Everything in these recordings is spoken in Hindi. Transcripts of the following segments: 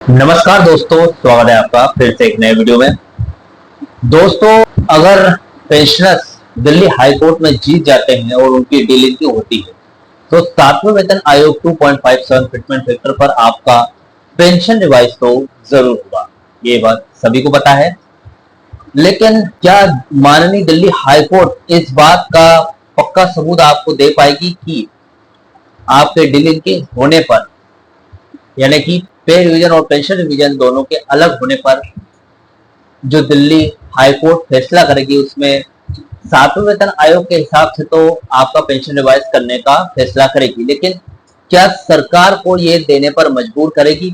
नमस्कार दोस्तों, स्वागत है आपका फिर से एक नए वीडियो में। दोस्तों, अगर पेंशनर्स दिल्ली हाई कोर्ट में जीत जाते हैं और उनकी डीलिंग होती है तो सातवें वेतन आयोग 2.57 फिटमेंट फैक्टर पर आपका पेंशन रिवाइज तो जरूर होगा। ये बात सभी को पता है, लेकिन क्या माननीय दिल्ली हाई कोर्ट इस बात का पक्का सबूत आपको दे पाएगी कि आपके डीलिंग के होने पर, यानी कि पे रिवीजन और पेंशन रिवीजन दोनों के अलग होने पर जो दिल्ली हाई कोर्ट फैसला करेगी उसमें सातवें वेतन आयोग के हिसाब से तो आपका पेंशन रिवाइज करने का फैसला करेगी, लेकिन क्या सरकार को ये देने पर मजबूर करेगी?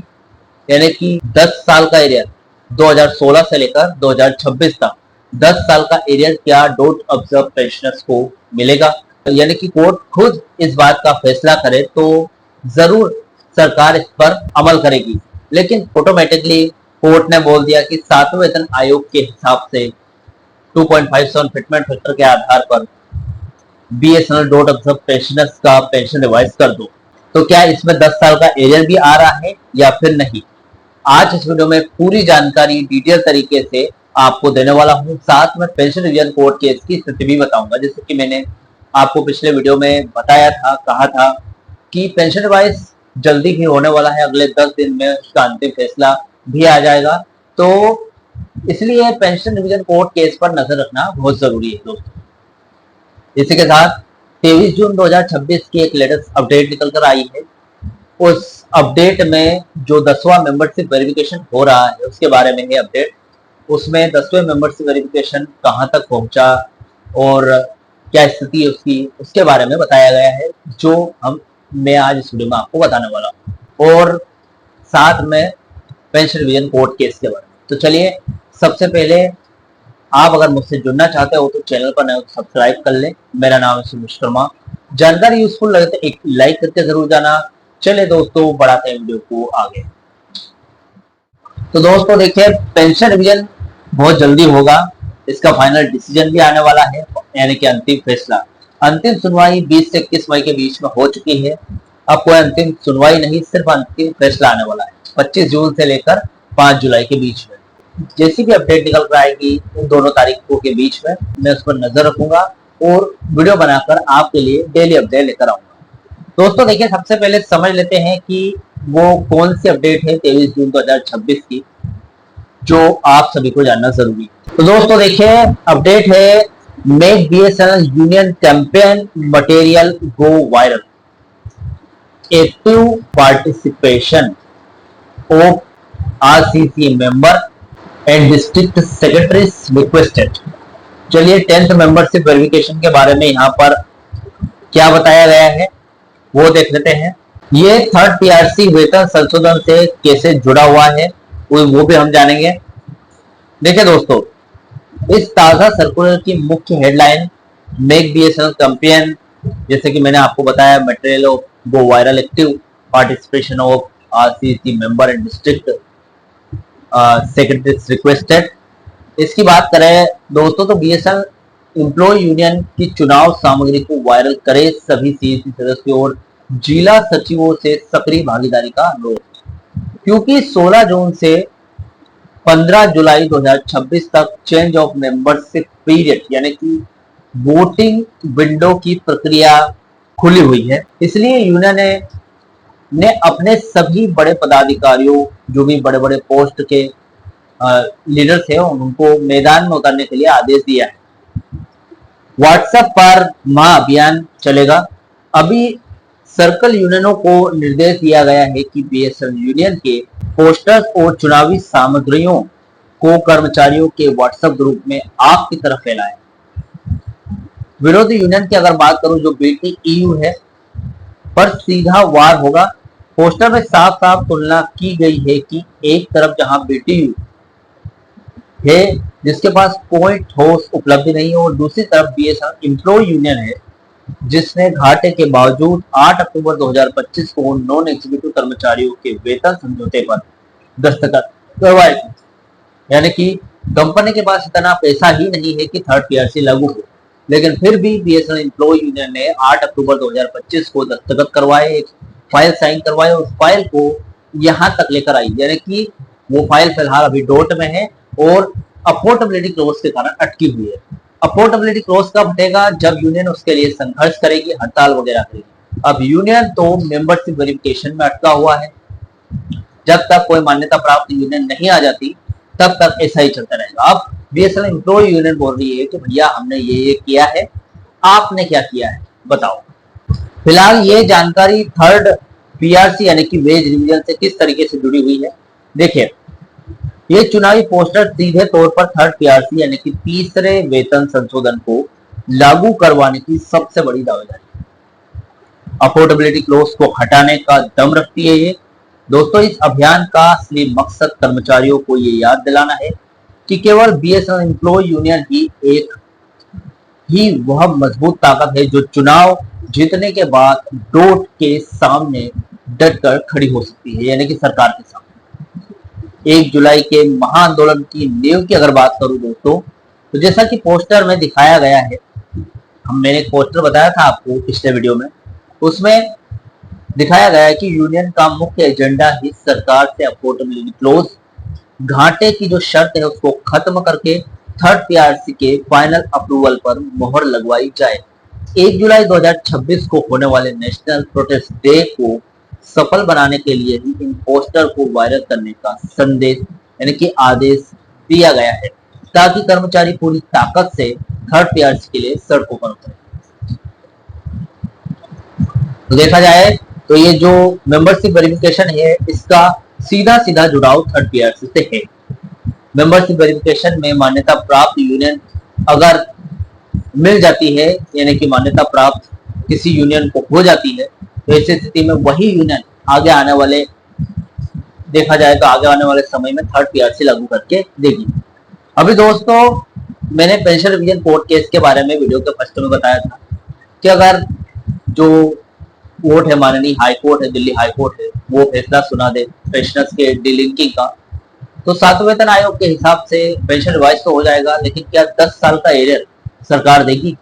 यानी कि 10 साल का एरियर 2016 से लेकर 2026 तक 10 साल का एरियर क्या डोंट ऑब्जर्व पेंशनर्स को मिलेगा? यानी कि कोर्ट खुद इस बात का फैसला करे तो जरूर सरकार इस पर अमल करेगी, लेकिन ऑटोमेटिकली कोर्ट ने बोल दिया कि सातवें वेतन आयोग के हिसाब से 2.57 फिटमेंट फैक्टर के आधार पर बीएसएनएल डॉट ऑब्जर्व पेंशनर्स का पेंशन रिवाइज कर दो। तो क्या इसमें 10 साल का एरियर भी आ रहा है या फिर नहीं? आज इस वीडियो में पूरी जानकारी डिटेल तरीके से आपको देने वाला हूं, साथ में पेंशन रिवीजन कोर्ट केस की स्थिति भी बताऊंगा। जैसे कि मैंने आपको पिछले वीडियो में बताया था, कहा था कि पेंशन रिवाइज जल्दी ही होने वाला है, अगले 10 दिन में उसका अंतिम फैसला भी आ जाएगा। तो इसलिए पेंशन रिवीजन कोर्ट केस पर नजर रखना बहुत जरूरी है दोस्तों। इसी के साथ 23 जून 2026 की एक लेटेस्ट अपडेट निकल कर आई है। उस अपडेट में जो 10वां मेंबरशिप वेरिफिकेशन हो रहा है उसके बारे में है अपडेट। उसमें 10वें मेंबरशिप वेरिफिकेशन कहां तक पहुंचा और क्या स्थिति है उसकी, उसके बारे में बताया गया है, जो मैं आज इस वीडियो में आपको बताने वाला हूँ, और साथ में पेंशन रिवीजन कोर्ट केस के बारे में। तो चलिए, सबसे पहले आप अगर मुझसे जुड़ना चाहते हो तो चैनल पर नए हो तो सब्सक्राइब कर ले। मेरा नाम है सुमित शर्मा। जानकारी यूजफुल लगे तो एक लाइक करके जरूर जाना। चले दोस्तों, बढ़ाते हैं वीडियो को आगे। तो दोस्तों देखिए, पेंशन रिवीजन बहुत जल्दी होगा, इसका फाइनल डिसीजन भी आने वाला है, यानी कि अंतिम फैसला। अंतिम सुनवाई 20 से 21 मई के बीच में हो चुकी है। अब कोई अंतिम सुनवाई नहीं, सिर्फ अंतिम फैसला आने वाला है 25 जून से लेकर 5 जुलाई के बीच में। जैसी भी अपडेट निकल कर आएगी उन दोनों तारीखों के बीच में मैं उस पर नजर रखूंगा और वीडियो बनाकर आपके लिए डेली अपडेट लेकर आऊंगा। दोस्तों देखिए, सबसे पहले समझ लेते हैं कि वो कौन सी अपडेट है 23 जून 2026 की, जो आप सभी को जानना जरूरी है। तो दोस्तों देखिए, अपडेट है make BSNL union campaign material go viral, active participation of RCC member and district secretaries requested. चलिए, 10th मेंबरशिप वेरिफिकेशन के बारे में यहाँ पर क्या बताया गया है वो देख लेते हैं। ये 3rd पीआरसी वेतन संशोधन से कैसे जुड़ा हुआ है वो भी हम जानेंगे। देखिए दोस्तों, इस ताजा सर्कुलर की मुख्य हेडलाइन मेक बीएसएनएल कैंपेन, जैसे कि मैंने आपको बताया, material of go viral, active participation of RCC member and district secretaries requested. इसकी बात करें दोस्तों तो बीएसएनएल एम्प्लॉय यूनियन की चुनाव सामग्री को वायरल करे, सभी सीएसी सदस्यों और जिला सचिवों से सक्रिय भागीदारी का अनुरोध। क्योंकि 16 जून से 15 जुलाई 2026 तक चेंज ऑफ मेंबरशिप पीरियड, यानी कि वोटिंग विंडो की प्रक्रिया खुली हुई है, इसलिए यूनियन ने अपने सभी बड़े पदाधिकारियों, जो भी बड़े बड़े पोस्ट के लीडर्स हैं, उनको मैदान में उतरने के लिए आदेश दिया है। व्हाट्सएप पर महाअभियान चलेगा। अभी सर्कल यूनियनों को निर्देश दिया गया है कि बीएसएनएल यूनियन के पोस्टर्स और चुनावी सामग्रियों को कर्मचारियों के व्हाट्सएप ग्रुप में आपकी तरफ फैलाएं। विरोधी यूनियन की अगर बात करूं, जो बीटीईयू है, पर सीधा वार होगा। पोस्टर में साफ साफ तुलना की गई है कि एक तरफ जहां बीटीयू है जिसके पास कोई ठोस उपलब्धि नहीं है, और दूसरी तरफ बीएसएनएल एम्प्लॉय यूनियन है जिसने घाटे के बावजूद 8 अक्टूबर 2025 को नॉन एग्जीक्यूटिव कर्मचारियों के वेतन समझौते पर दस्तखत करवाए थे। यानी कि कंपनी के पास इतना पैसा ही नहीं है कि 3rd पीआरसी लागू हो, लेकिन फिर भी बीएसएनएल एम्प्लॉय यूनियन ने 8 अक्टूबर 2025 को दस्तखत करवाए, एक फाइल साइन करवाए, और फाइल को यहां तक लेकर आई, यानी कि वो फाइल फिलहाल अभी डोट में है और अफोर्डेबिलिटी क्लोज के कारण अटकी हुई है। अफोर्डेबिलिटी क्लोज कब हटेगा? जब यूनियन उसके लिए संघर्ष करेगी, हड़ताल वगैरह करेगी। अब यूनियन तो मेंबरशिप वेरिफिकेशन में अटका हुआ है, जब तक कोई मान्यता प्राप्त यूनियन नहीं आ जाती तब तक ऐसा ही चलता रहेगा। अब बीएसएनएल एम्प्लॉय यूनियन बोल रही है कि भैया हमने ये किया है, आपने क्या किया है बताओ। फिलहाल ये जानकारी थर्ड पीआरसी यानी कि वेज रिवीजन से किस तरीके से जुड़ी हुई है, देखिए ये चुनावी पोस्टर सीधे तौर पर थर्ड पीआरसी यानी कि तीसरे वेतन संशोधन को लागू करवाने की सबसे बड़ी दावेदारी, अफोर्डेबिलिटी क्लोज को हटाने का दम रखती है ये। दोस्तों इस अभियान का असली मकसद कर्मचारियों को ये याद दिलाना है कि केवल बीएसएनएल एम्प्लॉय यूनियन ही वह मजबूत ताकत है जो चुनाव जीतने के बाद डोट के सामने डटकर खड़ी हो सकती है, यानी कि सरकार के सामने। 1 जुलाई के महाआंदोलन की नींव की अगर बात करूं दोस्तों, तो जैसा कि पोस्टर में दिखाया गया है, मैंने एक पोस्टर बताया था आपको पिछले वीडियो में, उसमें दिखाया गया है कि यूनियन का मुख्य एजेंडा ही सरकार से अफोर्डेबिलिटी क्लोज घाटे की जो शर्त है उसको खत्म करके थर्ड पीआरसी के फाइनल अप्रूवल पर मोहर लगवाई जाए। 1 जुलाई 2026 को होने वाले नेशनल प्रोटेस्ट डे को सफल बनाने के लिए ही इन पोस्टर को वायरल करने का संदेश यानी कि आदेश दिया गया है, ताकि कर्मचारी पूरी ताकत से थर्ड पीआरसी के लिए सड़कों पर उतरे। तो देखा जाए तो ये जो मेंबरशिप वेरिफिकेशन है इसका सीधा सीधा जुड़ाव थर्ड पीआरसी से है। मेंबरशिप वेरिफिकेशन में मान्यता प्राप्त यूनियन अगर मिल जाती है, यानी कि मान्यता प्राप्त किसी यूनियन को हो जाती है, तो ऐसी स्थिति में वही यूनियन आगे आने वाले देखा जाएगा आगे आने वाले समय में थर्ड पीआरसी लागू करके देगी। अभी दोस्तों मैंने पेंशन रिवीजन कोर्ट केस के बारे में वीडियो के फर्स्ट में बताया था कि अगर जो कोर्ट है, माननीय हाई कोर्ट है, दिल्ली हाई कोर्ट है, वो फैसला सुना दे पेंशनर्स के डिलिंकिंग का, तो सातवें वेतन आयोग के हिसाब से पेंशन रिवाइज तो हो जाएगा, लेकिन क्या 10 साल का एरियर सरकार देगी?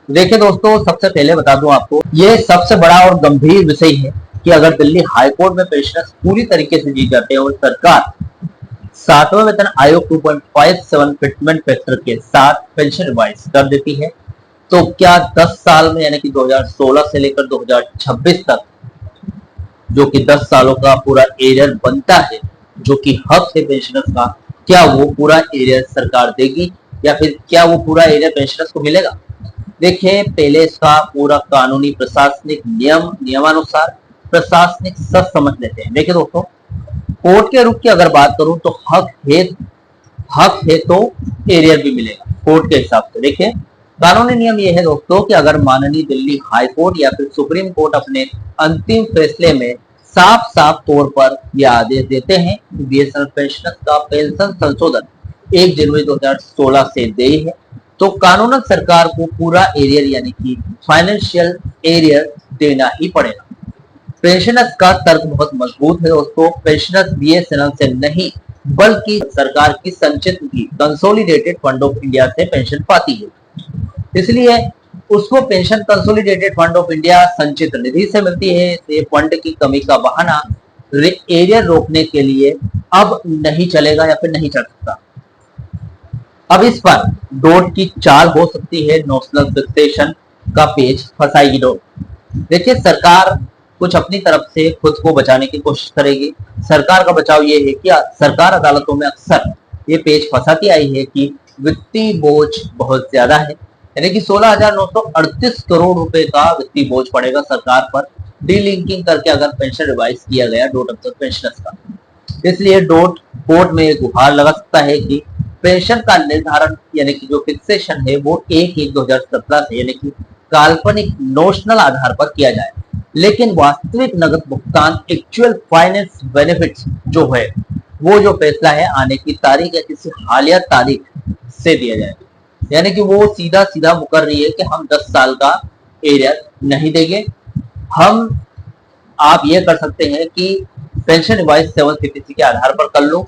देखिए दोस्तों, सबसे पहले बता दूं आपको, ये सबसे बड़ा और गंभीर विषय है कि अगर दिल्ली हाई कोर्ट में पेंशनर्स पूरी तरीके से जीत जाते हैं और सरकार सातवें वेतन आयोग 2.57 फिटमेंट फैक्टर के साथ पेंशन रिवाइज कर देती है, तो क्या 10 साल में यानी कि 2016 से लेकर 2026 तक जो कि 10 सालों का पूरा एरियर बनता है, जो कि हक है पेंशनर्स का, क्या वो पूरा एरियर सरकार देगी या फिर क्या वो पूरा एरियर पेंशनर्स को मिलेगा? देखिए पहले इसका पूरा कानूनी प्रशासनिक नियमानुसार प्रशासनिक सच समझ लेते हैं। देखिए दोस्तों, कोर्ट के रुख की अगर बात करूं तो हक है तो एरियर भी मिलेगा कोर्ट के हिसाब से। देखिए कानूनी नियम यह है दोस्तों कि अगर माननीय दिल्ली हाई कोर्ट या फिर सुप्रीम कोर्ट अपने अंतिम फैसले में साफ साफ तौर पर यह आदेश देते हैं कि बीएसएनएल पेंशनर्स का पेंशन संशोधन 1 जनवरी 2016 से देय है, तो कानूनन सरकार को पूरा एरियर यानी कि फाइनेंशियल एरियर देना ही पड़ेगा। पेंशनर्स का तर्क बहुत मजबूत है दोस्तों। पेंशनर्स बीएसएनएल से नहीं बल्कि सरकार की संचित की कंसोलिडेटेड फंड ऑफ इंडिया से पेंशन पाती है, इसलिए उसको pension consolidated fund of India संचित निधि से मिलती है। ये फंड की कमी का बहाना एरियर रोकने के लिए अब नहीं चलेगा या फिर नहीं चल सकता। अब इस पर डोट की चाल हो सकती है, नोशनल फिक्सेशन का पेज फंसाएगी डोट। देखिए सरकार कुछ अपनी तरफ से खुद को बचाने की कोशिश करेगी। सरकार का बचाव ये है कि सरकार अदालतों में अक्सर ये पेज फंसाती आई है कि वित्तीय बोझ बहुत ज्यादा है, यानी कि 16,938 करोड़ रुपए का वित्तीय बोझ पड़ेगा सरकार पर डीलिंकिंग करके अगर पेंशन रिवाइज किया गया डोट ऑफ पेंशनर्स का। इसलिए डोट कोर्ट में एक गुहार लगा सकता है कि पेंशन का निर्धारण यानी कि जो फिक्सेशन है वो 1/1/2017 से यानी कि काल्पनिक नोशनल आधार पर किया जाए, लेकिन वास्तविक नगद भुगतान एक्चुअल फाइनेंस बेनिफिट्स जो है वो जो फैसला है आने की तारीख या किसी हालिया तारीख से दिया जाए, यानी कि वो सीधा सीधा मुकर रही है कि हम 10 साल का एरियर नहीं देंगे। आप ये कर सकते हैं कि पेंशन रिवाइज 7 सीपीसी के आधार पर कर लो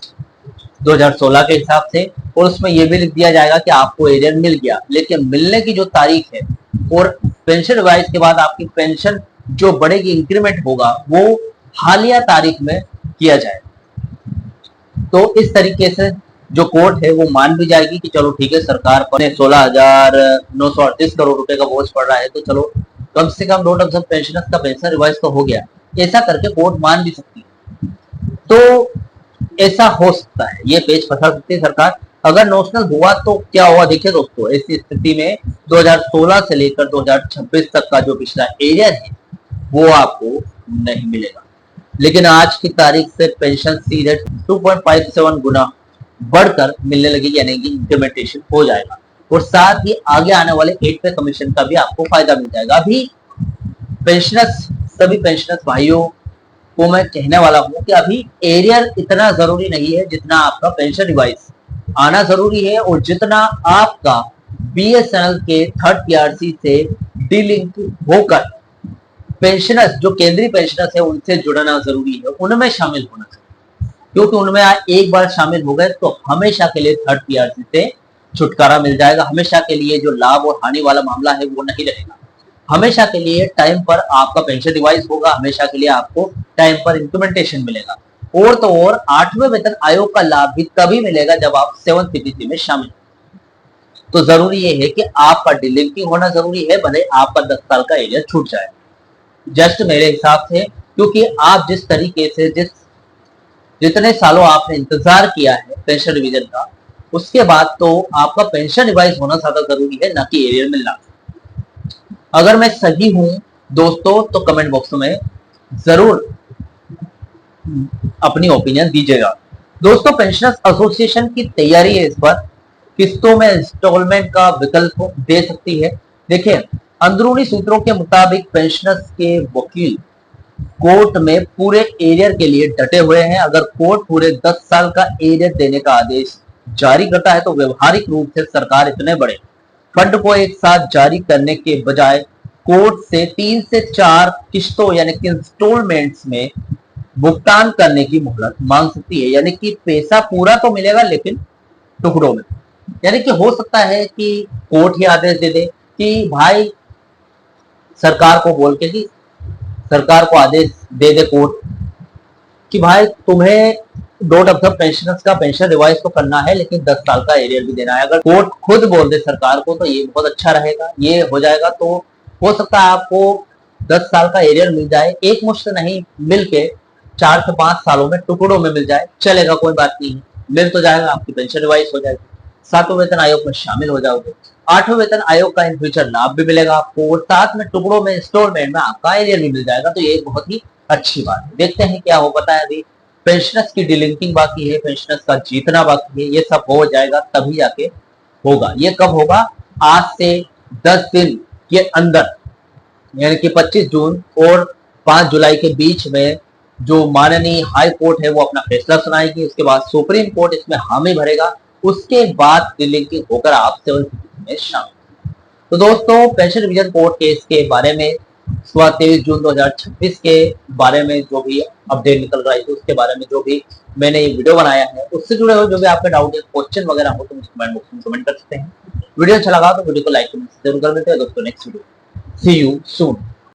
2016 के हिसाब से, और उसमें ये भी लिख दिया जाएगा कि आपको एरियर मिल गया, लेकिन मिलने की जो तारीख है और पेंशन रिवाइज के बाद आपकी पेंशन जो बढ़ेगी इंक्रीमेंट होगा वो हालिया तारीख में किया जाए। तो इस तरीके से जो कोर्ट है वो मान भी जाएगी कि चलो ठीक है, सरकार पर 16,938 करोड़ रुपए का बोझ पड़ रहा है, तो चलो कम से कम नोट ऑफ पेंशनर्स का पैसा रिवाइज तो हो गया। ऐसा करके कोर्ट मान भी सकती है। तो ऐसा हो सकता है, ये पेज फंसा सकती है सरकार। अगर नोशनल हुआ तो क्या हुआ, देखिए दोस्तों, ऐसी स्थिति में 2016 से लेकर 2026 तक का जो पिछला एरियर है वो आपको नहीं मिलेगा। लेकिन आज की तारीख से पेंशन सीधे 2.57 गुना बढ़कर मिलने लगेगी, यानी कि इंप्लीमेंटेशन हो जाएगा। और साथ ही आगे आने वाले 8 पे कमीशन का भी आपको फायदा मिल जाएगा। अभी पेंशनर्स, सभी पेंशनर्स भाइयों को मैं कहने वाला हूं कि अभी एरियर इतना जरूरी नहीं है जितना आपका पेंशन रिवाइज आना जरूरी है, और जितना आपका बीएसएनएल के थर्ड पीआरसी से डीलिंक होकर पेंशनर्स, जो केंद्रीय पेंशनर्स है, उनसे जुड़ना जरूरी है, उनमें शामिल होना चाहिए। क्योंकि उनमें एक बार शामिल हो गए तो हमेशा के लिए थर्ड पीआरसी से छुटकारा मिल जाएगा। हमेशा के लिए जो लाभ और हानि वाला मामला है वो नहीं रहेगा। हमेशा के लिए टाइम पर आपका पेंशन रिवाइज होगा, हमेशा के लिए आपको टाइम पर इंप्लीमेंटेशन मिलेगा। और तो और 8वें वेतन आयोग का लाभ भी तभी मिलेगा जब आप 7th पीपीसी में शामिल। तो जरूरी ये है कि आपका डिलिंकिंग होना जरूरी है, भले आपका 10 साल का एरिया छूट जाए। जस्ट मेरे हिसाब से, क्योंकि आप जिस तरीके से जितने सालों आपने इंतजार किया है पेंशन रिवीजन का, उसके बाद तो आपका पेंशन रिवाइज होना ज्यादा जरूरी है, ना कि एरियर मिलना। अगर मैं सही हूं दोस्तों तो कमेंट बॉक्स में जरूर अपनी ओपिनियन दीजिएगा। दोस्तों, पेंशनर्स एसोसिएशन की तैयारी है इस पर, किस्तों में इंस्टॉलमेंट का विकल्प दे सकती है। देखिए, अंदरूनी सूत्रों के मुताबिक पेंशनर्स के वकील कोर्ट में पूरे एरियर के लिए डटे हुए हैं। अगर कोर्ट पूरे 10 साल का एरियर देने का आदेश जारी करता है तो व्यवहारिक रूप से सरकार इतने बड़े फंड को एक साथ जारी करने के बजाय कोर्ट से 3 से 4 किस्तों यानी कि इंस्टॉलमेंट्स में भुगतान करने की मोहलत मांग सकती है। यानी कि पैसा पूरा तो मिलेगा लेकिन टुकड़ों में। यानी कि हो सकता है कि कोर्ट ही आदेश दे दे कि भाई, सरकार को बोल के, कि सरकार को आदेश दे दे कोर्ट कि भाई तुम्हें डॉट ऑफ द पेंशनर्स का पेंशन रिवाइज तो करना है लेकिन 10 साल का एरियर भी देना है। अगर कोर्ट खुद बोल दे सरकार को तो ये बहुत अच्छा रहेगा, ये हो जाएगा। तो हो सकता है आपको 10 साल का एरियर मिल जाए, एक मुश्त नहीं, मिलके 4 से 5 सालों में टुकड़ों में मिल जाए, चलेगा, कोई बात नहीं, मिल तो जाएगा, आपकी पेंशन रिवाइज हो जाएगी, 7वें वेतन आयोग में शामिल हो जाओगे, 8वें वेतन आयोग का इन फ्यूचर लाभ भी मिलेगा आपको, और साथ में टुकड़ों में इंस्टॉलमेंट में आपका एरियर भी मिल जाएगा। तो ये बहुत ही अच्छी बात है। देखते हैं क्या हो। पता है अभी पेंशनर्स की डिलिंकिंग बाकी है, पेंशनर्स का जीतना बाकी है, ये सब हो जाएगा तभी जाके होगा। ये कब होगा? आज से 10 दिन के अंदर, यानी कि 25 जून और 5 जुलाई के बीच में जो माननीय हाई कोर्ट है वो अपना फैसला सुनाएगी। उसके बाद सुप्रीम कोर्ट इसमें हामी भरेगा, उसके बाद डिलिंकिंग होकर आप 7th में शामिल। तो दोस्तों, पेंशन रिवीजन कोर्ट केस के बारे में 23 जून 2026 के बारे में जो भी अपडेट निकल रहा है, उसके बारे में जो भी मैंने ये वीडियो बनाया है, उससे जुड़े हुए जो भी आपके डाउट है, क्वेश्चन वगैरह हो तो मुझे कमेंट बॉक्स में कमेंट कर सकते हैं। वीडियो अच्छा लगा तो वीडियो को लाइक कमेंट जरूर कर देते हैं दोस्तों। Next video, see you soon.